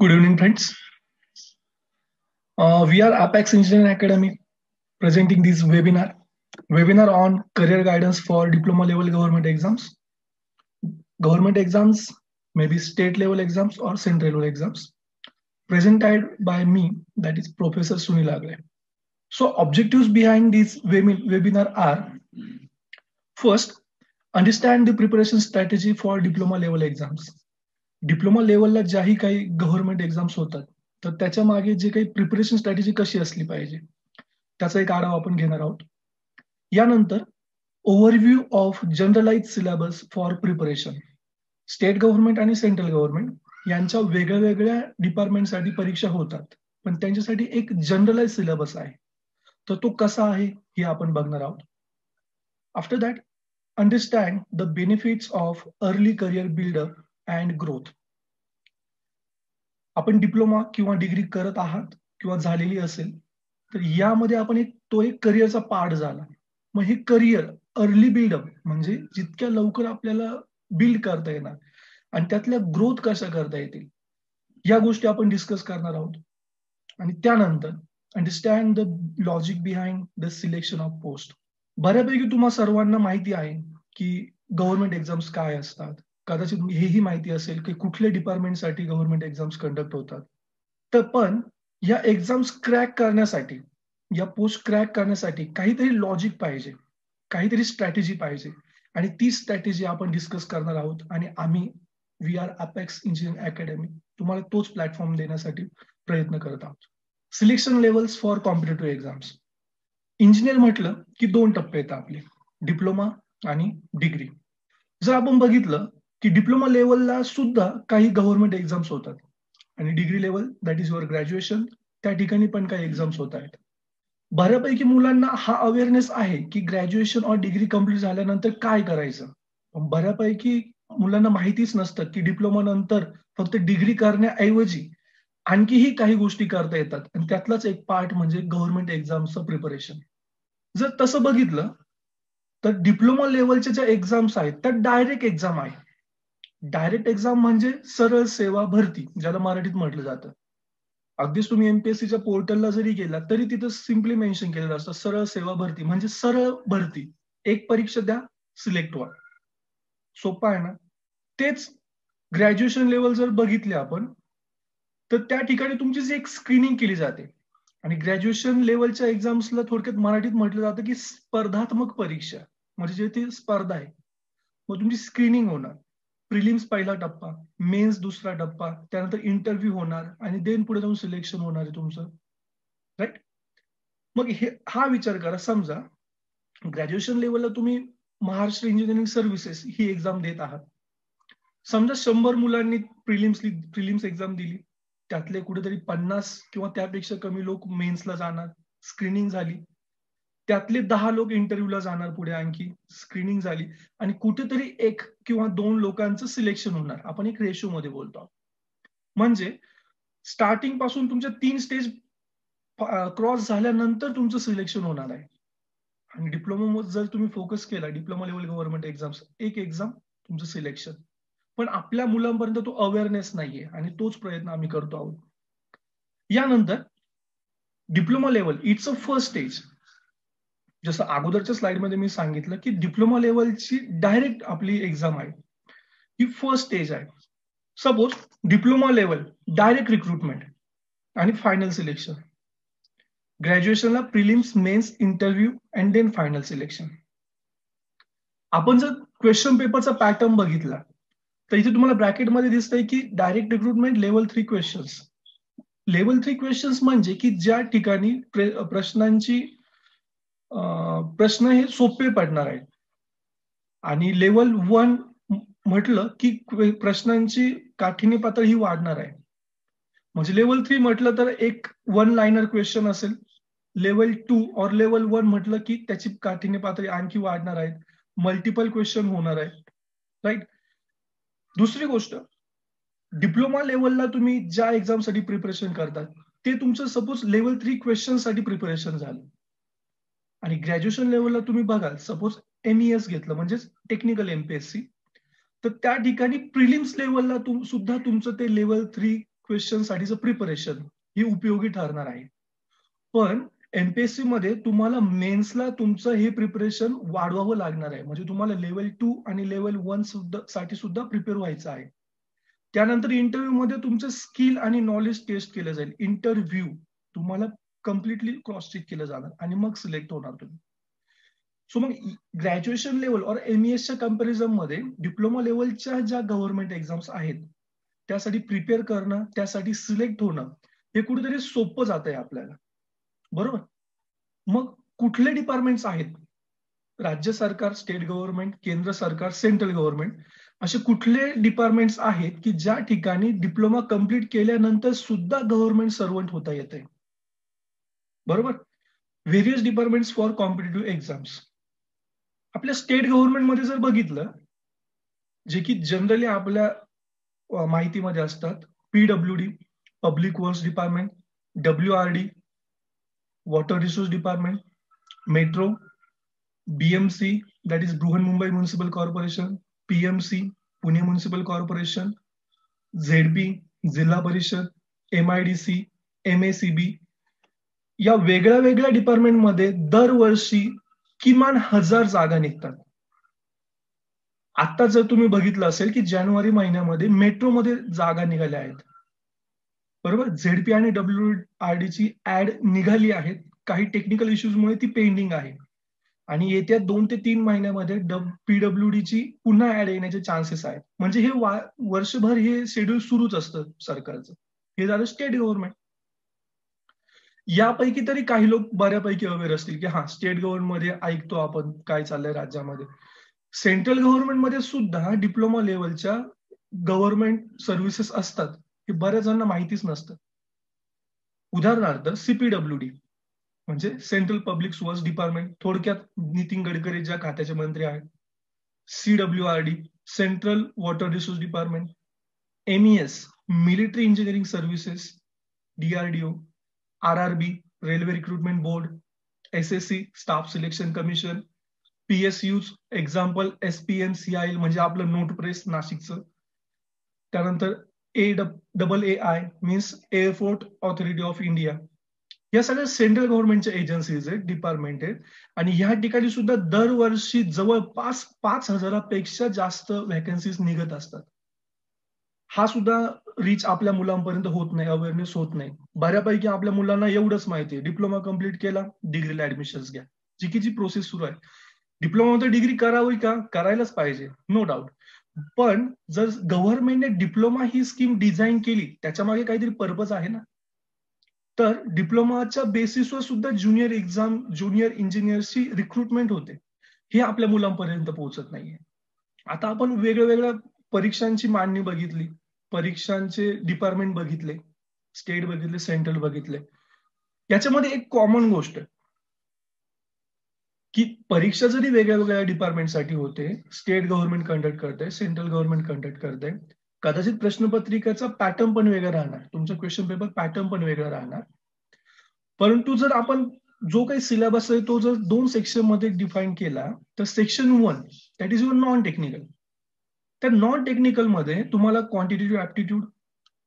Good evening, friends. We are Apex Engineering Academy presenting this webinar on career guidance for diploma level government exams. Government exams may be state level exams or central level exams. Presented by me, that is Professor Sunil Agre. So objectives behind this webinar are: first, understand the preparation strategy for diploma level exams. Diploma लेवलला ज्याही काही government exams होतात तर त्याच्या मागे जे काही preparation strategy कशी असली पाहिजे त्याचा एक आढावा आपण घेणार आहोत. यानंतर overview of generalize syllabus for preparation. State government आणि सेंट्रल गव्हर्नमेंट यांच्या वेगळ्या डिपार्टमेंटसाठी परीक्षा होतात, पण त्यांच्यासाठी एक जनरलाइज सिलेबस आहे, तर तो कसा आहे हे आपण बघणार आहोत. After that, understand the benefits of early career buildup and growth. आपण डिप्लोमा किंवा डिग्री करत आहात किंवा झालेली असेल तर यामध्ये आपण एक करिअरचा पार्ट झाला. मग हे करिअर अर्ली बिल्डअप म्हणजे जितक्या लवकर आपल्याला बिल्ड करता येणार आणि त्यातल्या ग्रोथ कशा करता येतील या गोष्टी आपण डिस्कस करणार आहोत. आणि त्यानंतर understand the logic behind the selection of post. बऱ्यापैकी तुम्हा सर्वांना माहिती आहे की गव्हर्नमेंट एक्झाम्स काय असतात. कदाचित हेही माहिती असेल की कुठल्या डिपार्टमेंटसाठी गव्हर्नमेंट एक्झाम्स कंडक्ट होतात. तर पण या एक्झाम्स क्रॅक करण्यासाठी, या पोस्ट क्रॅक करण्यासाठी काहीतरी लॉजिक पाहिजे, काहीतरी स्ट्रॅटेजी पाहिजे आणि ती स्ट्रॅटेजी आपण डिस्कस करणार आहोत. आणि आम्ही we are Apex Engineering Academy तुम्हाला तोच प्लॅटफॉर्म देण्यासाठी प्रयत्न करत आहोत. Selection levels for competitive exams. Engineer म्हटलं की 2 टप्पे येतात आपले, डिप्लोमा आणि डिग्री. जर आपण बघितलं की डिप्लोमा लेवलला सुद्धा काही गव्हर्नमेंट एक्झाम्स होतात आणि degree level that is your graduation त्या ठिकाणी पण काही एक्झाम्स होत आहेत. बऱ्यापैकी मुलांना हा अवेअरनेस आहे की ग्रॅज्युएशन और डिग्री कंप्लीट झाल्यानंतर काय करायचं, पण बऱ्यापैकी मुलांना माहितीच नसतं की डिप्लोमा नंतर फक्त डिग्री करण्याऐवजी आणखीही काही गोष्टी करता येतात आणि त्यातलाच एक पार्ट म्हणजे गव्हर्नमेंट एक्झामचं प्रिपरेशन. जर तसं बघितलं तर डिप्लोमा लेवलच्या ज्या एक्झाम्स आहेत त्या डायरेक्ट एक्झाम आहे. डायरेक्ट एक्झाम म्हणजे सरळ सेवा भरती ज्याला मराठीत म्हटलं जातं. अगदीच तुम्ही एमपीएससीच्या पोर्टलला जरी गेला तरी तिथं सिम्पली मेन्शन केलेलं असतं सरळ सेवा भरती, म्हणजे सरळ भरती. एक परीक्षा द्या, सिलेक्ट व्हा. सोपं आहे ना. तेच ग्रॅज्युएशन लेवल जर बघितले आपण तर त्या ठिकाणी तुमची जी एक स्क्रीनिंग केली जाते आणि ग्रॅज्युएशन लेवलच्या एक्झाम्सला थोडक्यात मराठीत म्हटलं जातं की स्पर्धात्मक परीक्षा, म्हणजे जे ती स्पर्धा आहे. मग तुमची स्क्रीनिंग होणार. प्रिलिम्स पहिला टप्पा, मेन्स दुसरा टप्पा, त्यानंतर इंटरव्ह्यू होणार आणि देन पुढे जाऊन सिलेक्शन होणार आहे तुमचं. राईट. मग हा विचार करा, समजा ग्रॅज्युएशन लेवलला तुम्ही महाराष्ट्र इंजिनिअरिंग सर्व्हिसेस ही एक्झाम देत आहात. समजा 100 मुलांनी प्रिलिम्स एक्झाम दिली, त्यातले कुठेतरी 50 किंवा त्यापेक्षा कमी लोक मेन्सला जाणार, स्क्रीनिंग झाली. त्यातले 10 लोक इंटरव्ह्यूला जाणार, पुढे आणखी स्क्रीनिंग झाली आणि कुठेतरी 1 किंवा 2 लोकांचं सिलेक्शन होणार. आपण एक रेशो मध्ये बोलतो. म्हणजे स्टार्टिंग पासून तुमच्या 3 स्टेज क्रॉस झाल्यानंतर तुमचं सिलेक्शन होणार आहे. आणि डिप्लोमा जर तुम्ही फोकस केला, डिप्लोमा लेवल गव्हर्नमेंट एक्झाम्स, एक एक्झाम तुमचं सिलेक्शन. पण आपल्या मुलांपर्यंत तो अवेअरनेस नाहीये आणि तोच प्रयत्न आम्ही करतो आहोत. यानंतर diploma level it's a first stage. जसं अगोदरच्या स्लाइडमध्ये मी सांगितलं की डिप्लोमा लेवलची डायरेक्ट आपली एक्झाम आहे, ही फर्स्ट स्टेज आहे. Suppose diploma level direct recruitment आणि फायनल सिलेक्शन. ग्रॅज्युएशनला prelims, mains, interview and then final selection. आपण जर क्वेश्चन पेपरचा पॅटर्न बघितला तर इथे तुम्हाला ब्रॅकेटमध्ये दिसतंय की direct recruitment level 3 questions. Level 3 questions म्हणजे की ज्या ठिकाणी प्रश्न हे सोपे पडणार आहेत. आणि लेवल 1 म्हटलं की प्रश्नांची काठिण्य पातळी ही वाढणार आहे. म्हणजे लेवल 3 म्हटलं तर एक 1 लाइनर क्वेश्चन असेल. लेवल 2 और लेवल 1 म्हटलं की त्याची काठिण्य पातळी आणखी वाढणार आहे, मल्टिपल क्वेश्चन होणार आहे. राईट. दुसरी गोष्ट, डिप्लोमा लेवलला तुम्ही ज्या एक्झामसाठी प्रिपरेशन करतात ते तुमचं सपोज लेवल 3 क्वेश्चनसाठी प्रिपरेशन झालं. आणि ग्रॅज्युएशन लेवलला तुम्ही बघाल, सपोज MES घेतलं म्हणजेच टेक्निकल एमपीएससी, तर त्या ठिकाणी प्रिलिम्स लेवलला सुद्धा तुमचं ते लेवल 3 क्वेश्चन साठीचं प्रिपरेशन ही उपयोगी ठरणार आहे. पण एमपीएससी मध्ये तुम्हाला मेन्सला तुमचं हे प्रिपरेशन वाढवावं लागणार आहे. म्हणजे तुम्हाला लेवल 2 आणि लेवल 1 साठी सुद्धा प्रिपेअर व्हायचं आहे. त्यानंतर इंटरव्ह्यू मध्ये तुमचं स्किल आणि नॉलेज टेस्ट केलं जाईल. इंटरव्ह्यू तुम्हाला कम्प्लिटली क्रॉस चेक केलं जाणार आणि मग सिलेक्ट होणार तुम्ही. सो मग ग्रॅज्युएशन लेवल और एमईएसच्या कम्पॅरिझन मध्ये डिप्लोमा लेवलच्या ज्या गव्हर्नमेंट एक्झाम्स आहेत त्यासाठी प्रिपेअर करणं, त्यासाठी सिलेक्ट होणं हे कुठेतरी सोपं जात आहे आपल्याला. बरोबर. मग कुठले डिपार्टमेंट्स आहेत? राज्य सरकार, स्टेट गव्हर्नमेंट, केंद्र सरकार, सेंट्रल गव्हर्नमेंट असे कुठले डिपार्टमेंट्स आहेत की ज्या ठिकाणी डिप्लोमा कम्प्लीट केल्यानंतर सुद्धा गव्हर्नमेंट सर्वंट होता येते? बरोबर. Various departments for competitive exams. आपल्या स्टेट गव्हर्नमेंटमध्ये जर बघितलं, जे की जनरली आपल्या माहितीमध्ये असतात, PWD public works department, WRD water resource department, metro, BMC that is Brihanmumbai municipal corporation, PMC Pune municipal corporation, ZP जिल्हा परिषद, MIDC, MACB या वेगळ्या वेगळ्या डिपार्टमेंटमध्ये दरवर्षी किमान 1000 जागा निघतात. आता जर तुम्ही बघितलं असेल की जानेवारी महिन्यामध्ये मेट्रोमध्ये जागा निघाल्या आहेत. बरोबर. ZP आणि WRD ची ऍड निघाली आहे. काही टेक्निकल इश्यूजमुळे ती पेंडिंग आहे आणि येत्या 2 ते 3 महिन्यामध्ये PWD ची पुन्हा ऍड येण्याचे चान्सेस आहेत. म्हणजे हे वर्षभर हे शेड्यूल सुरूच असतं सरकारचं. हे झालं स्टेट गव्हर्नमेंट. यापैकी तरी काही लोक बऱ्यापैकी अवेअर असतील की हा स्टेट गव्हर्नमेंटमध्ये ऐकतो आपण काय चाललंय राज्यामध्ये. सेंट्रल गव्हर्नमेंटमध्ये सुद्धा डिप्लोमा लेवलच्या गव्हर्नमेंट सर्व्हिसेस असतात, हे बऱ्याच जणांना माहितीच नसतं. उदाहरणार्थ CPWD म्हणजे सेंट्रल पब्लिक वर्क्स डिपार्टमेंट, थोडक्यात नितीन गडकरी ज्या खात्याचे मंत्री आहेत. CWRD central water resource department, MES military engineering services, DRDO, RRB railway recruitment board, SSC staff selection commission, PSUs example SPN CIL म्हणजे आपलं नोट प्रेस नाशिकचं. त्यानंतर AAAI means airport authority of India. या सगळ्या सेंट्रल गव्हर्नमेंटच्या agencies आहेत, department आहेत आणि ह्या ठिकाणी सुद्धा दरवर्षी जवळपास 5000पेक्षा जास्त व्हॅकन्सीज निघत असतात. हा सुद्धा रीच आपल्या मुलांपर्यंत होत नाही, अवेअरनेस होत नाही. बऱ्यापैकी आपल्या मुलांना एवढंच माहिती आहे, डिप्लोमा कम्प्लीट केला, डिग्रीला ऍडमिशन घ्या, जी की जी प्रोसेस सुरू आहे. डिप्लोमामध्ये डिग्री करावी का? करायलाच पाहिजे, नो डाऊट. पण जर गव्हर्नमेंटने डिप्लोमा ही स्कीम डिझाईन केली, त्याच्या मागे काहीतरी पर्पज आहे ना. तर डिप्लोमाच्या बेसिसवर सुद्धा ज्युनियर इंजिनियर्सची रिक्रुटमेंट होते, हे आपल्या मुलांपर्यंत पोहोचत नाहीये. आता आपण वेगवेगळ्या परीक्षांची मांडणी बघितली, परीक्षांचे डिपार्टमेंट बघितले, स्टेट बघितले, सेंट्रल बघितले. याच्यामध्ये एक कॉमन गोष्ट की परीक्षा जरी वेगळ्या वेगळ्या डिपार्टमेंटसाठी होते, स्टेट गव्हर्नमेंट कंडक्ट करते, सेंट्रल गव्हर्नमेंट कंडक्ट करते, कदाचित प्रश्नपत्रिकेचा पॅटर्न पण वेगळा राहणार, तुमचा क्वेश्चन पेपर पॅटर्न पण वेगळा राहणार. परंतु जर आपण जो काही सिलेबस आहे तो जर 2 सेक्शन मध्ये डिफाईन केला, तर section 1 that is your non technical. त्या नॉन टेक्निकल मध्ये तुम्हाला quantitative aptitude,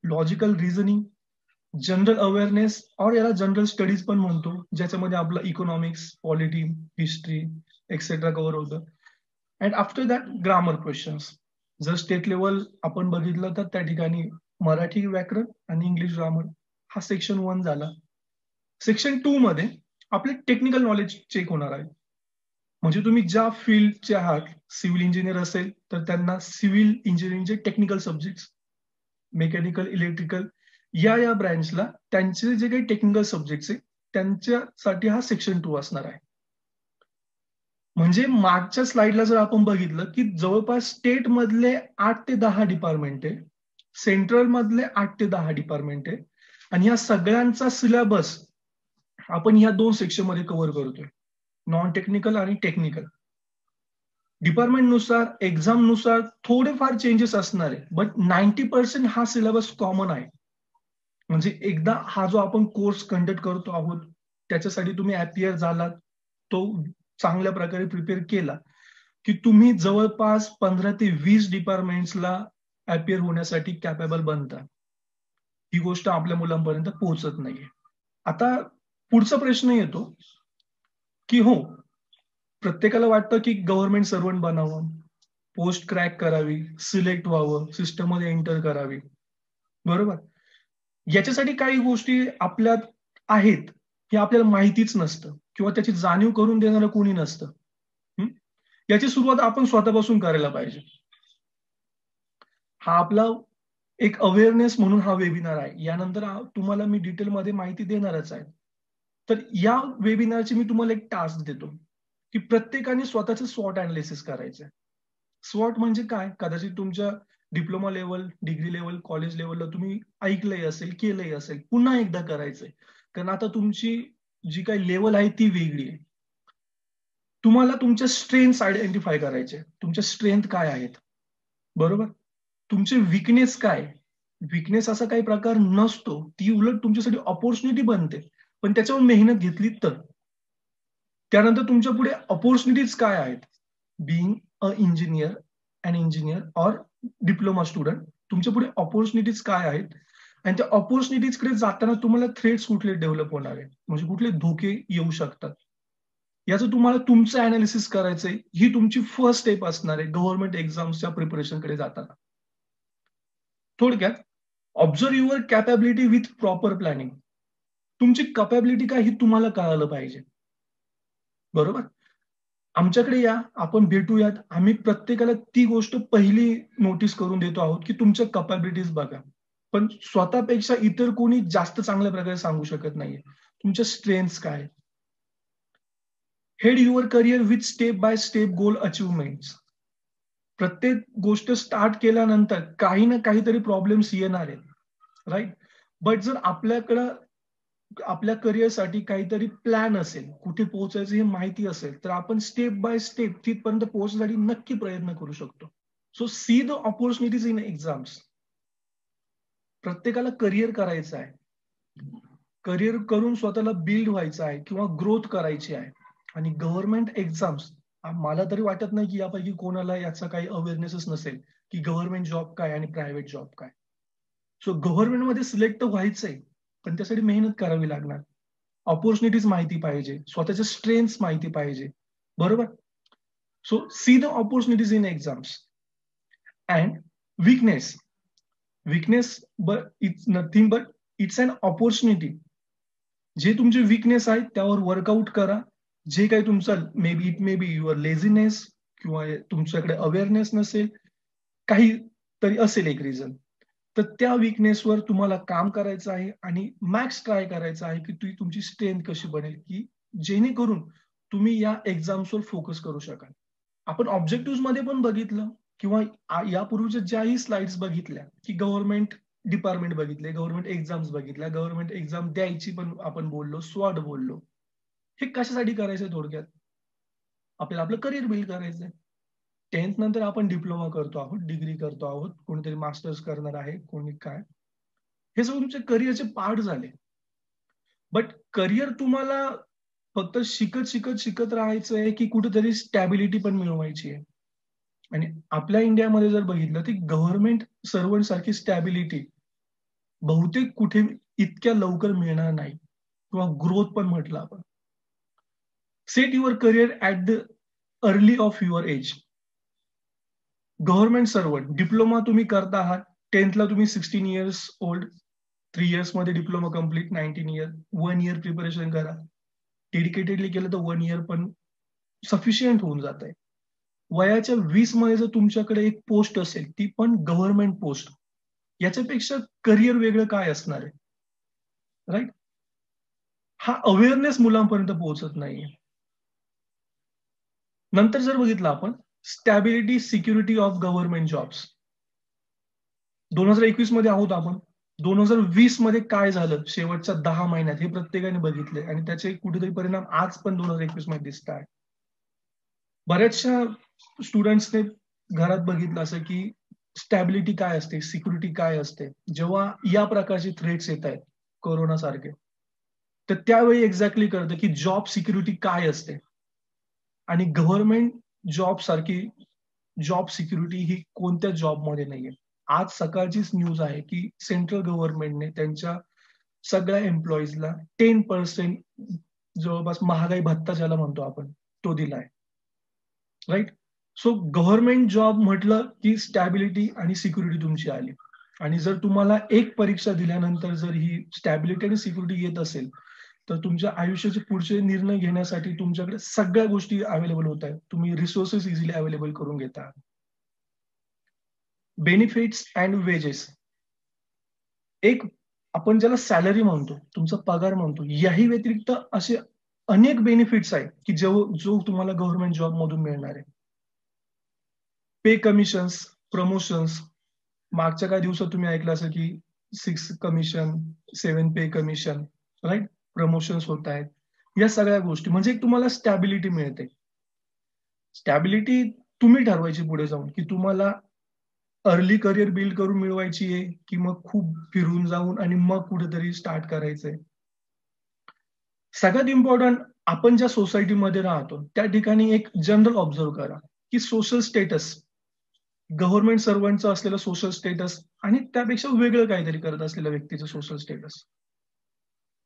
logical reasoning, general awareness और याला जनरल स्टडीज पण म्हणतो, ज्याच्यामध्ये आपलं economics, polity, history etcetera cover होतं. And after that grammar questions. जर स्टेट लेवल आपण बघितलं तर त्या ठिकाणी मराठी व्याकरण आणि इंग्लिश ग्रामर हा सेक्शन 1 झाला. सेक्शन 2 मध्ये आपले टेक्निकल नॉलेज चेक होणार आहे. म्हणजे तुम्ही ज्या फील्डचे आहात, सिव्हिल इंजिनियर असेल तर त्यांना सिव्हिल इंजिनिअरिंगचे टेक्निकल सब्जेक्ट्स, मेकॅनिकल, इलेक्ट्रिकल या ब्रँचला त्यांचे जे काही टेक्निकल सब्जेक्ट्स आहेत त्यांच्यासाठी हा सेक्शन 2 असणार आहे. म्हणजे मागच्या स्लाइडला जर आपण बघितलं की जवळपास स्टेट मधले 8 ते 10 डिपार्टमेंट आहे, सेंट्रल मधले 8 ते 10 डिपार्टमेंट आहे आणि या सगळ्यांचा सिलेबस आपण ह्या 2 सेक्शन मध्ये कव्हर करतोय, नॉन टेक्निकल आणि टेक्निकल. डिपार्टमेंट नुसार, एक्झाम नुसार थोडेफार चेंजेस असणार आहे, बट 90% हा सिलेबस कॉमन आहे. म्हणजे एकदा हा जो आपण कोर्स कंडक्ट करतो आहोत त्याच्यासाठी तुम्ही अपियर झालात, तो चांगल्या प्रकारे प्रिपेअर केला की तुम्ही जवळपास 15 ते 20 डिपार्टमेंट्सला अपियर होण्यासाठी कॅपेबल बनता. ही गोष्ट आपल्या मुलांपर्यंत पोहोचत नाहीये. आता पुढचा प्रश्न येतो की हो, प्रत्येकाला वाटतं की गव्हर्नमेंट सर्वंट बनावं, पोस्ट क्रॅक करावी, सिलेक्ट व्हावं, सिस्टममध्ये एंटर करावी. बरोबर? याच्यासाठी काही गोष्टी आपल्यात आहेत, हे आपल्याला माहितीच नसतं किंवा त्याची जाणीव करून देणारं कोणी नसतं. हं? याची सुरुवात आपण स्वतःपासून करायला पाहिजे. हा आपला एक अवेअरनेस म्हणून हा वेबिनार आहे. यानंतर तुम्हाला मी डिटेलमध्ये माहिती देणारच आहे. तर या वेबिनारची मी तुम्हाला एक टास्क देतो, की प्रत्येकाने स्वतःचं स्वॉट अनालिसिस करायचं. स्वॉट म्हणजे काय? कदाचित तुमच्या diploma level, degree level, college लेवलला तुम्ही ऐकलंय असेल, केलंय असेल. पुन्हा एकदा करायचंय. कारण आता तुमची जी काही लेवल आहे ती वेगळी आहे. तुम्हाला तुमच्या स्ट्रेंथ्स आयडेंटिफाय करायचे. तुमच्या स्ट्रेंथ काय आहेत? बरोबर? तुमचे विकनेस काय? विकनेस असा काही प्रकार नसतो. ती उलट तुमच्यासाठी अपॉर्च्युनिटी बनते. पण त्याच्यावर मेहनत घेतली तर. त्यानंतर तुमच्या पुढे अपॉर्च्युनिटीज काय आहेत? Being a engineer, an engineer or diploma student, तुमच्या पुढे अपॉर्च्युनिटीज काय आहेत? आणि त्या अपॉर्च्युनिटीजकडे जाताना तुम्हाला थ्रेट्स कुठले डेव्हलप होणार आहेत? म्हणजे कुठले धोके येऊ शकतात? याचं तुम्हाला तुमचं अनालिसिस करायचंय. ही तुमची फर्स्ट स्टेप असणार आहे गव्हर्नमेंट एक्झाम्सच्या प्रिपरेशनकडे जाताना. थोडक्यात, observe your capability with proper planning. तुमची कॅपॅबिलिटी काय ही तुम्हाला कळायला पाहिजे. बरोबर? आमच्याकडे या, आपण भेटूयात. आम्ही प्रत्येकाला ती गोष्ट पहिली नोटीस करून देतो आहोत, की तुमच्या कॅपॅबिलिटीज बघा. पण स्वतःपेक्षा इतर कोणी जास्त चांगल्या प्रकारे सांगू शकत नाहीये. तुमच्या स्ट्रेंथ्स काय? Head your career with step by step goal achievements. प्रत्येक गोष्ट स्टार्ट केल्यानंतर काही ना काहीतरी प्रॉब्लेम्स येणार आहेत. राईट? बट जर आपल्याकडं आपल्या करिअरसाठी काहीतरी प्लॅन असेल, कुठे पोहोचायचं हे माहिती असेल, तर आपण स्टेप बाय स्टेप तिथपर्यंत पोहोचण्यासाठी नक्की प्रयत्न करू शकतो. So see the opportunities in exams. प्रत्येकाला करिअर करायचं आहे. करिअर करून स्वतःला बिल्ड व्हायचं आहे किंवा ग्रोथ करायची आहे. आणि गव्हर्नमेंट एक्झाम्स, मला तरी वाटत नाही की यापैकी कोणाला याचा काही अवेअरनेसच नसेल की गव्हर्नमेंट जॉब काय आणि प्रायव्हेट जॉब काय. सो गव्हर्नमेंटमध्ये सिलेक्ट तर व्हायचंय, पण त्यासाठी मेहनत करावी लागणार. ऑपॉर्च्युनिटीज माहिती पाहिजे, स्वतःचे स्ट्रेंथ्स माहिती पाहिजे. बरोबर? So see the opportunities in exams. And weakness. Weakness it's nothing but it's an opportunity. जे तुमचे वीकनेस आहेत त्यावर वर्कआउट करा. जे काही तुमचं it may be your laziness किंवा तुमच्याकडे अवेअरनेस नसेल, काही तरी असेल एक रिझन. तर त्या वीकनेसवर तुम्हाला काम करायचं आहे आणि मॅक्स ट्राय करायचं आहे की तुमची स्ट्रेंथ कशी बनेल, की जेणेकरून तुम्ही या एक्झाम्सवर फोकस करू शकाल. आपण ऑब्जेक्टिव्ह मध्ये पण बघितलं किंवा यापूर्वीच्या ज्याही स्लाइड्स बघितल्या, की गव्हर्नमेंट डिपार्टमेंट बघितले, गव्हर्नमेंट एक्झाम्स बघितल्या, गव्हर्नमेंट एक्झाम द्यायची पण आपण बोललो, स्वॉट बोललो. हे कशासाठी करायचंय थोडक्यात? आपल्याला आपलं करिअर बिल्ड करायचंय. 10th नंतर आपण डिप्लोमा करतो आहोत, डिग्री करतो आहोत, कोणीतरी मास्टर्स करणार आहे, कोणी काय. हे सगळं तुमच्या करिअरचे पार्ट झाले. बट करिअर तुम्हाला फक्त शिकत राहायचंय की कुठेतरी स्टॅबिलिटी पण मिळवायची आहे. आणि आपल्या इंडियामध्ये जर बघितलं तर गव्हर्नमेंट सर्वंट सारखी स्टॅबिलिटी बहुतेक कुठे इतक्या लवकर मिळणार नाही किंवा ग्रोथ पण म्हटलं आपण. Set your career at the early of your age. Government servant diploma तुम्ही करता आहात, 10thला तुम्ही 16 इयर्स ओल्ड, 3 इयर्स मध्ये diploma complete, 19 year, 1 year preparation करा. डेडिकेटेडली केलं तर 1 इयर पण सफिशियंट होऊन जात आहे. वयाच्या 20 मध्ये जर तुमच्याकडे एक पोस्ट असेल, ती पण गव्हर्नमेंट पोस्ट, याच्यापेक्षा करिअर वेगळं काय असणार आहे? राईट? हा अवेअरनेस मुलांपर्यंत पोहोचत नाहीये. नंतर जर बघितलं आपण stability security of government jobs. 2021 मध्ये आहोत आपण. 2020 मध्ये काय झालं शेवटच्या 10 महिन्यात हे प्रत्येकाने बघितले आणि त्याचे कुठेतरी परिणाम आज पण 2021 मध्ये दिसत आहे. बऱ्याचशा स्टुडंट्सने घरात बघितलं असं की स्टॅबिलिटी काय असते, सिक्युरिटी काय असते, जेव्हा या प्रकारचे थ्रेट्स येत आहेत कोरोना सारखे, तर त्यावेळी एक्झॅक्टली कळतं की जॉब सिक्युरिटी काय असते. आणि गव्हर्नमेंट जॉब सारखी जॉब सिक्युरिटी ही कोणत्या जॉबमध्ये नाहीये. आज सकाळचीच न्यूज आहे की सेंट्रल गव्हर्नमेंटने त्यांच्या सगळ्या एम्प्लॉईजला 10% जवळपास महागाई भत्ता ज्याला म्हणतो आपण तो दिलाय. राईट. सो गव्हर्नमेंट जॉब म्हटलं की स्टॅबिलिटी आणि सिक्युरिटी तुमची आली. आणि जर तुम्हाला एक परीक्षा दिल्यानंतर जर ही स्टॅबिलिटी आणि सिक्युरिटी येत असेल तर तुमच्या आयुष्याचे पुढचे निर्णय घेण्यासाठी तुमच्याकडे सगळ्या गोष्टी अवेलेबल होत आहेत. तुम्ही रिसोर्सेस इझिली अवेलेबल करून घेता. बेनिफिट्स अँड वेजेस, एक आपण ज्याला सॅलरी म्हणतो, तुमचा पगार म्हणतो, याही व्यतिरिक्त असे अनेक बेनिफिट्स आहेत की जो तुम्हाला गव्हर्नमेंट जॉब मधून मिळणार आहे. पे कमिशन्स, प्रमोशन्स, मागच्या काही दिवसात तुम्ही ऐकलं असेल की 6 commission, 7 pay commission, right, promotions होत आहेत. या सगळ्या गोष्टी म्हणजे एक तुम्हाला स्टॅबिलिटी मिळते. स्टॅबिलिटी तुम्ही ठरवायची पुढे जाऊन की तुम्हाला अर्ली करिअर बिल्ड करून मिळवायची आहे की मग खूप फिरून जाऊन आणि मग कुठेतरी स्टार्ट करायचंय. सगळ्यात इम्पॉर्टंट, आपण ज्या सोसायटीमध्ये राहतो त्या ठिकाणी एक जनरल ऑब्झर्व करा की सोशल स्टेटस, गव्हर्नमेंट सर्वंटचं असलेलं सोशल स्टेटस आणि त्यापेक्षा वेगळं काहीतरी करत असलेल्या व्यक्तीचं सोशल स्टेटस.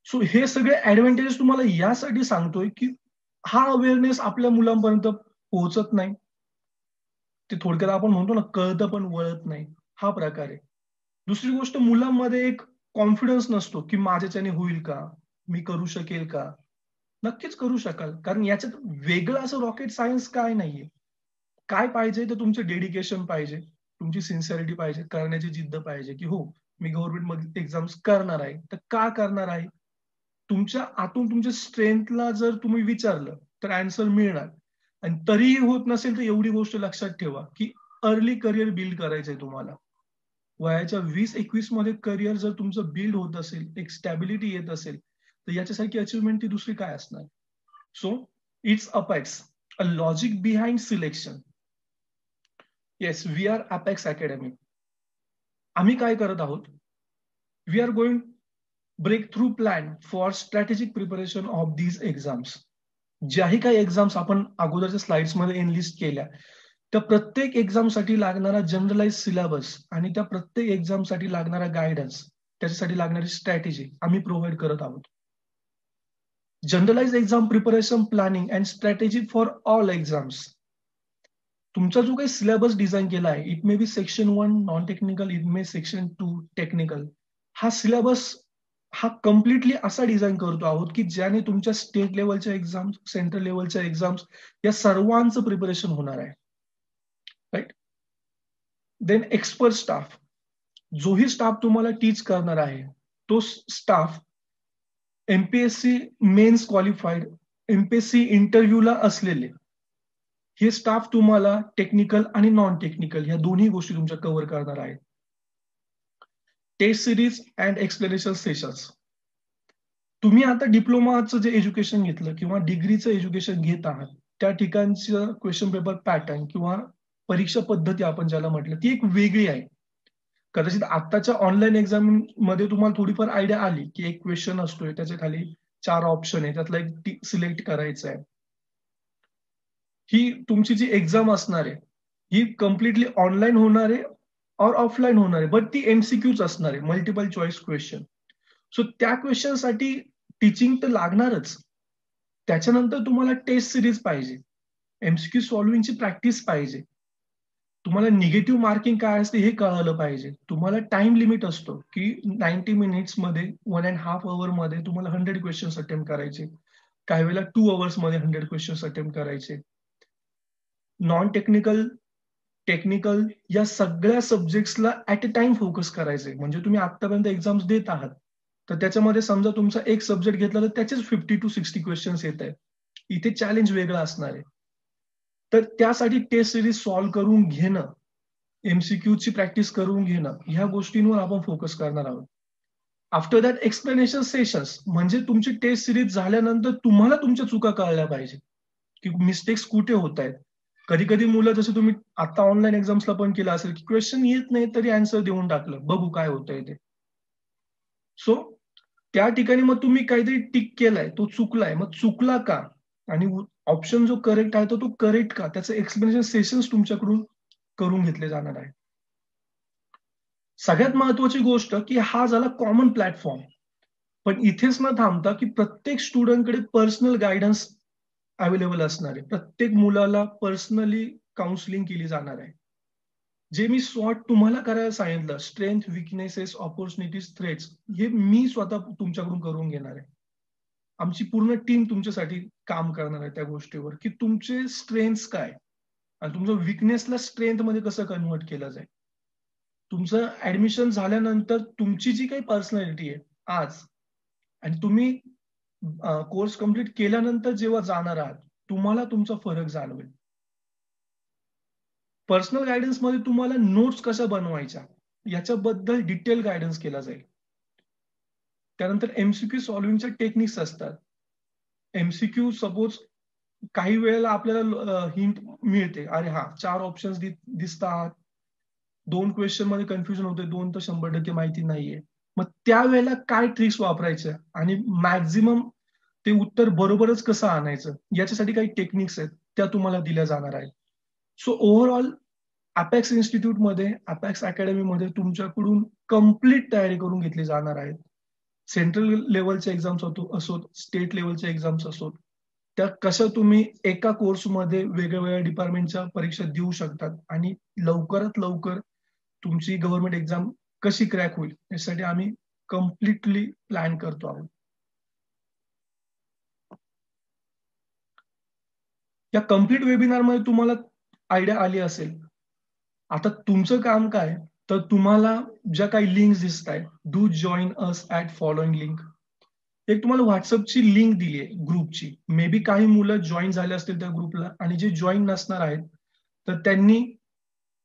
सो हे सगळे ऍडव्हान्टेजेस तुम्हाला यासाठी सांगतोय की हा अवेअरनेस आपल्या मुलांपर्यंत पोहोचत नाही. ते थोडक्यात आपण म्हणतो ना, कळतं पण वळत नाही, हा प्रकार आहे. दुसरी गोष्ट, मुलांमध्ये एक कॉन्फिडन्स नसतो की माझ्याच्याने होईल का, मी करू शकेल का. नक्कीच करू शकाल, कारण याच्यात वेगळं असं रॉकेट सायन्स काय नाहीये. काय पाहिजे तर तुमचं डेडिकेशन पाहिजे, तुमची सिन्सिअरिटी पाहिजे, करण्याची जिद्द पाहिजे की हो मी गव्हर्नमेंट मध्ये एक्झाम्स करणार आहे. तर का करणार आहे, तुमच्या आतून तुमच्या स्ट्रेंथला जर तुम्ही विचारलं तर आन्सर मिळणार. आणि तरीही होत नसेल तर एवढी गोष्ट लक्षात ठेवा की अर्ली करिअर बिल्ड करायचंय तुम्हाला. वयाच्या 20-21 मध्ये करिअर जर तुमचं बिल्ड होत असेल, एक स्टॅबिलिटी येत असेल, तर याच्यासारखी अचिव्हमेंट ती दुसरी काय असणार. So it's Apex, a logic behind selection. Yes, we are Apex Academy. आम्ही काय करत आहोत, we are going break through plan for strategic preparation of these exams. ज्याही काही एक्झाम्स आपण अगोदरच्या स्लाइड्समध्ये एनलिस्ट केल्या, त्या प्रत्येक एक्झामसाठी लागणारा जनरलाइज सिलेबस आणि त्या प्रत्येक एक्झामसाठी लागणारा गायडन्स, त्याच्यासाठी लागणारी स्ट्रॅटेजी आम्ही प्रोव्हाइड करत आहोत. Generalise exam preparation planning and strategy for all exams. तुमचा जो काही सिलेबस डिझाईन केला आहे, it may be section 1 non technical, it may section 2 technical. हा सिलेबस हा कम्प्लिटली असा डिझाईन करतो आहोत की ज्याने तुमच्या स्टेट लेवलच्या एक्झाम्स, सेंट्रल लेवलच्या एक्झाम्स या सर्वांचं प्रिपरेशन होणार आहे. राईट. देन एक्सपर्ट स्टाफ, जोही स्टाफ तुम्हाला टीच करणार आहे तो staff MPSC mains qualified, MPSC इंटरव्ह्यूला असलेले हे स्टाफ तुम्हाला टेक्निकल आणि नॉन टेक्निकल या दोन्ही गोष्टी तुमच्या कव्हर करणार आहेत. Test series and explanation sessions. तुम्ही आता डिप्लोमाचं जे एज्युकेशन घेतलं किंवा डिग्रीचं एज्युकेशन घेत आहात त्या ठिकाणचं क्वेश्चन पेपर पॅटर्न किंवा परीक्षा पद्धती आपण ज्याला म्हटलं ती एक वेगळी आहे. कदाचित आत्ताच्या ऑनलाईन एक्झाम मध्ये तुम्हाला थोडीफार आयडिया आली की एक क्वेश्चन असतोय, त्याच्या खाली 4 ऑप्शन आहे, त्यातला एक सिलेक्ट करायचं आहे. ही तुमची जी एक्झाम असणार आहे ही कम्प्लिटली ऑनलाईन होणार आहे और ऑफलाईन होणार आहे, बट ती एमसीक्यूच असणार आहे, मल्टिपल चॉईस क्वेश्चन. सो त्या क्वेश्चनसाठी टीचिंग तर लागणारच. त्याच्यानंतर तुम्हाला टेस्ट सिरीज पाहिजे, एमसीक्यू सॉल्व्हिंगची प्रॅक्टिस पाहिजे, तुम्हाला निगेटिव्ह मार्किंग काय असते हे कळालं पाहिजे. तुम्हाला टाइम लिमिट असतो की 90 मिनिट्समध्ये 1.5 अवर मध्ये तुम्हाला 100 क्वेश्चन्स अटेम्प्ट करायचे, काही वेळेला 2 अवर्स मध्ये 100 क्वेश्चन्स अटेम्प्ट करायचे. नॉन टेक्निकल, टेक्निकल या सगळ्या सब्जेक्ट्सला ऍट अ टाइम फोकस करायचंय. म्हणजे तुम्ही आतापर्यंत एक्झाम्स देत आहात तर त्याच्यामध्ये समजा तुमचा एक सब्जेक्ट घेतला तर त्याचेच 50 to 60 क्वेश्चन्स येत आहेत. इथे चॅलेंज वेगळं असणार आहे. तर त्यासाठी टेस्ट सिरीज सॉल्व्ह करून घेणं, एमसीक्यूची प्रॅक्टिस करून घेणं, ह्या गोष्टींवर आपण फोकस करणार आहोत. आफ्टर दॅट एक्सप्लेनेशन सेशन्स, म्हणजे तुमची टेस्ट सिरीज झाल्यानंतर तुम्हाला तुमच्या चुका कळल्या पाहिजे की मिस्टेक्स कुठे होत आहेत. कधी कधी मुलं, जसं तुम्ही आता ऑनलाईन एक्झाम्सला पण केलं असेल की क्वेश्चन येत नाही तरी आन्सर देऊन टाकलं, बघू काय होतंय ते. सो त्या ठिकाणी मग तुम्ही काहीतरी टिक केलाय, तो चुकलाय, मग चुकला का आणि ऑप्शन जो करेक्ट आहे तो करेक्ट का, त्याचं एक्सप्लेनेशन सेशन्स तुमच्याकडून करून घेतले जाणार आहे. सगळ्यात महत्वाची गोष्ट की हा झाला कॉमन प्लॅटफॉर्म, पण इथेच न थांबता की प्रत्येक स्टुडंटकडे पर्सनल गायडन्स अवेलेबल असणार आहे. प्रत्येक मुलाला पर्सनली काउन्सिलिंग केली जाणार आहे. जे मी स्वॉट तुम्हाला करायला सांगितलं, स्ट्रेंथ, विकनेसेस, ऑपॉर्च्युनिटीज, थ्रेट्स, हे मी स्वतः तुमच्याकडून करून घेणार आहे. आमची पूर्ण टीम तुमच्यासाठी काम करणार आहे त्या गोष्टीवर, की तुमचे स्ट्रेंथ्स काय आणि तुमचं विकनेसला स्ट्रेंथ मध्ये कसं कन्व्हर्ट केलं जाईल. तुमचं ऍडमिशन झाल्यानंतर तुमची जी काही पर्सनॅलिटी आहे आज, आणि तुम्ही कोर्स कम्प्लीट केल्यानंतर जेव्हा जाणार आहात, तुम्हाला तुमचा फरक जाणवेल. पर्सनल गायडन्स मध्ये तुम्हाला नोट्स कशा बनवायच्या याच्याबद्दल डिटेल गायडन्स केला जाईल. त्यानंतर एमसीक्यू सॉल्व्हिंगच्या टेक्निक्स असतात. एमसीक्यू सपोज काही वेळेला आपल्याला हिंट मिळते, अरे हा 4 ऑप्शन्स दिसतात, 2 क्वेश्चन मध्ये कन्फ्युजन होते, 2 तर 100% माहिती नाहीये. मग त्यावेळेला काय ट्रिक्स वापरायच्या आणि मॅक्झिमम ते उत्तर बरोबरच कसं आणायचं, याच्यासाठी काही टेक्निक्स आहेत, त्या तुम्हाला दिल्या जाणार आहेत. सो ओव्हरऑल अपेक्स इन्स्टिट्यूटमध्ये, अपेक्स अकॅडमीमध्ये तुमच्याकडून कम्प्लीट तयारी करून घेतली जाणार आहे. सेंट्रल लेवलच्या एक्झाम्स असोत, स्टेट लेवलच्या एक्झाम्स असोत, त्या कसं तुम्ही एका कोर्समध्ये वेगवेगळ्या डिपार्टमेंटच्या परीक्षा देऊ शकतात आणि लवकरात लवकर तुमची गव्हर्नमेंट एक्झाम कशी क्रॅक होईल यासाठी आम्ही कम्प्लिटली प्लॅन करतो आहोत. या कम्प्लीट वेबिनारमध्ये तुम्हाला आयडिया आली असेल. आता तुमचं काम काय, तर तुम्हाला ज्या काही लिंक्स दिसत आहेत, do join us at following link, एक तुम्हाला व्हॉट्सअपची लिंक दिली आहे ग्रुपची. मे बी काही मुलं जॉईन झाले असतील त्या ग्रुपला, आणि जे जॉईन नसणार आहेत तर त्यांनी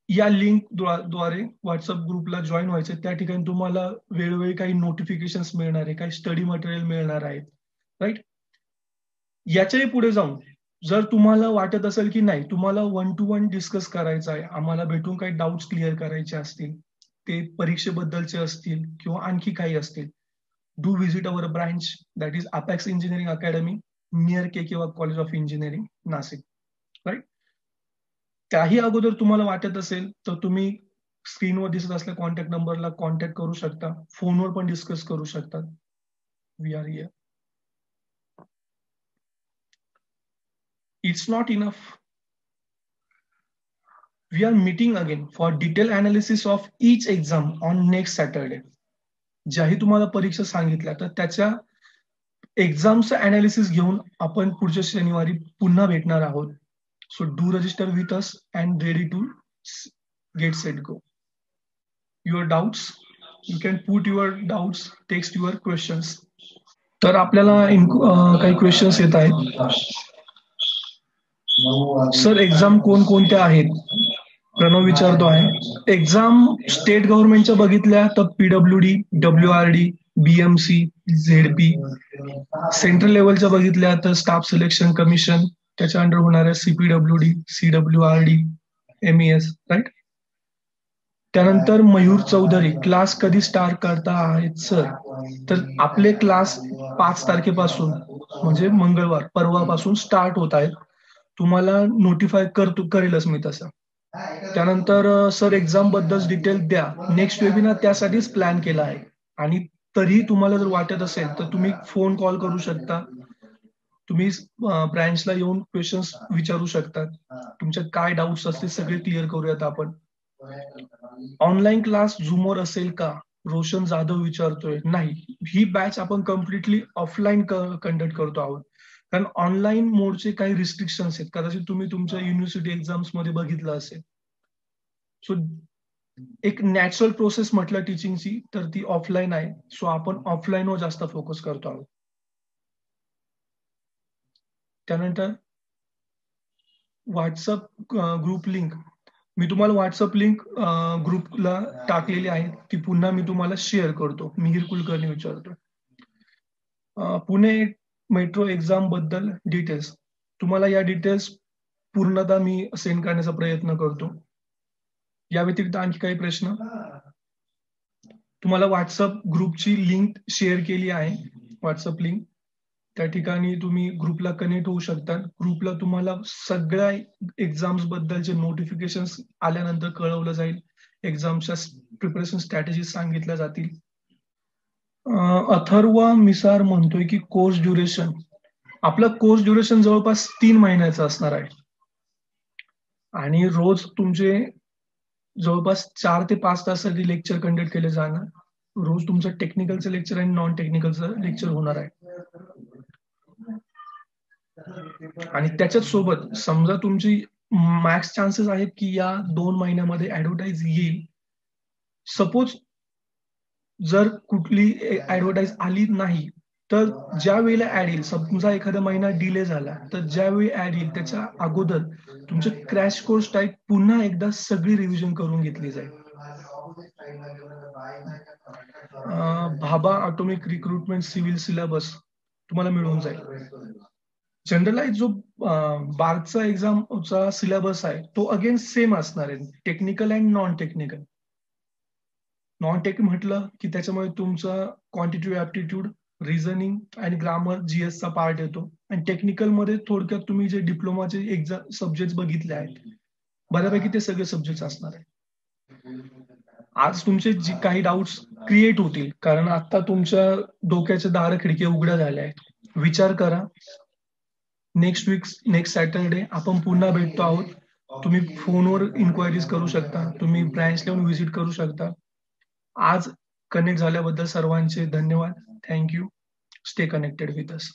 या लिंक द्वारे व्हॉट्सअप ग्रुपला जॉईन व्हायचे. त्या ठिकाणी तुम्हाला वेळोवेळी काही नोटिफिकेशन्स मिळणार आहे, काही स्टडी मटेरियल मिळणार आहेत, राईट. याच्याही पुढे जाऊन जर तुम्हाला वाटत असेल की नाही, तुम्हाला 1 to 1 डिस्कस करायचं आहे, आम्हाला भेटून काही डाऊट्स क्लिअर करायचे असतील, ते परीक्षेबद्दलचे असतील किंवा आणखी काही असतील, do visit our branch, that is Apex Engineering Academy, near K College of Engineering, Nashik, right. त्याही अगोदर तुम्हाला वाटत असेल तर तुम्ही स्क्रीनवर दिसत असलेल्या कॉन्टॅक्ट नंबरला कॉन्टॅक्ट करू शकता, फोनवर पण डिस्कस करू शकता. We are here. It's not enough. We are meeting again for detailed analysis of each exam on next Saturday. ज्याही तुम्हाला परीक्षा सांगितल्या तर त्याच्या एक्झामचं अनालिसिस घेऊन आपण पुढच्या शनिवारी पुन्हा भेटणार आहोत. So do register with us and ready to get set go. Your doubts, you can put your doubts, text your questions. तर आपल्याला काही क्वेश्चन्स येत आहेत. सर एक्झाम कोणकोणत्या आहेत, प्रणव विचारतो आहे. एक्झाम स्टेट गव्हर्नमेंटच्या बघितल्या तर PWD, WRD, BMC, ZP. Central लेवलच्या बघितल्या तर स्टाफ सिलेक्शन कमिशन, त्याच्या अंडर होणाऱ्या सीपीडब्ल्यूडी, सीडब्ल्यूआरडी, एमईएस, राईट. त्यानंतर मयूर चौधरी, क्लास कधी स्टार्ट करता आहेत सर? तर आपले क्लास 5 तारखेपासून म्हणजे मंगळवार परवापासून स्टार्ट होत आहेत. तुम्हाला नोटिफाय करेलच मी तसं. त्यानंतर सर एक्झाम बद्दल डिटेल द्या, नेक्स्ट वेबिनार त्यासाठीच प्लॅन केला आहे. आणि तरी तुम्हाला जर वाटत असेल तर तुम्ही फोन कॉल करू शकता, तुम्ही ब्रँचला येऊन क्वेश्चन्स विचारू शकता, तुमच्यात काय डाऊट्स असतील सगळे क्लिअर करूयात आपण. ऑनलाईन क्लास झूमवर असेल का, रोशन जाधव विचारतोय. नाही, ही बॅच आपण कम्प्लिटली ऑफलाईन कंडक्ट करतो आहोत, कारण ऑनलाईन मोडचे काही रिस्ट्रिक्शन्स आहेत, कदाचित तुम्ही तुमच्या युनिव्हर्सिटी एक्झाम्स मध्ये बघितलं असेल. सो एक नॅचरल प्रोसेस म्हटलं टीचिंगची तर ती ऑफलाईन आहे. सो आपण ऑफलाईनवर जास्त फोकस करतो आहोत. त्यानंतर व्हॉट्सअप ग्रुप लिंक, मी तुम्हाला व्हॉट्सअप लिंक ग्रुपला टाकलेली आहे, ती पुन्हा मी तुम्हाला शेअर करतो. मिहीर कुलकर्णी विचारतो. पुणे मेट्रो एक्झाम बद्दल डिटेल्स, तुम्हाला या डिटेल्स पूर्णतः मी सेंड करण्याचा प्रयत्न करतो. या व्यतिरिक्त आणखी काही प्रश्न? तुम्हाला व्हॉट्सअप ग्रुपची लिंक शेअर केली आहे, व्हॉट्सअप लिंक, त्या ठिकाणी तुम्ही ग्रुपला कनेक्ट होऊ शकता. ग्रुपला तुम्हाला सगळ्या एक्झाम्स बद्दलचे नोटिफिकेशन आल्यानंतर कळवलं जाईल. एक्झामच्या प्रिपरेशन स्ट्रॅटेजी सांगितल्या जातील. अथर्वा मिसार म्हणतोय की कोर्स ड्युरेशन, आपलं कोर्स ड्युरेशन जवळपास 3 महिन्याचं असणार आहे आणि रोज तुमचे जवळपास 4 ते 5 तासासाठी लेक्चर कंडक्ट केले जाणार. रोज तुमचं टेक्निकलचं लेक्चर आणि नॉन टेक्निकलचं लेक्चर होणार आहे. आणि त्याच्याच सोबत समजा तुमची मॅक्स चान्सेस आहेत की या 2 महिन्यामध्ये ऍडव्हर्टाईज येईल. सपोज जर कुठली ऍडव्हर्टाईज आली नाही तर ज्या वेळेला ऍड येईल, समजा एखादा महिना डिले झाला तर ज्यावेळी ऍड येईल त्याच्या अगोदर तुमचे क्रॅश कोर्स टाईप पुन्हा एकदा सगळी रिव्हिजन करून घेतली जाईल. Bhabha atomic recruitment civil syllabus तुम्हाला मिळून जाईल. जनरलाइज जो बारचा एक्झामचा सिलेबस आहे तो अगेन सेम असणार आहे, technical and non technical. Non tech म्हटलं की त्याच्यामध्ये तुमचा क्वांटिटेटिव्ह ऍप्टिट्यूड, रिझनिंग आणि ग्रामर जीएस चा पार्ट येतो. आणि टेक्निकल मध्ये थोडक्यात तुम्ही जे डिप्लोमाचे एक्झाम सब्जेक्ट बघितले आहेत बऱ्यापैकी ते सगळे सब्जेक्ट असणार आहे. आज तुमचे जे काही डाऊट्स क्रिएट होतील कारण आता तुमच्या डोक्याच्या दार खिडक्या उघड्या झाल्या आहेत. विचार करा. नेक्स्ट वीक, नेक्स्ट सॅटरडे आपण पुन्हा भेटतो आहोत. तुम्ही फोनवर इन्क्वायरीज करू शकता, तुम्ही ब्रँचला येऊन व्हिजिट करू शकता. आज कनेक्ट झाल्याबद्दल सर्वांचे धन्यवाद. Thank you. Stay connected with us.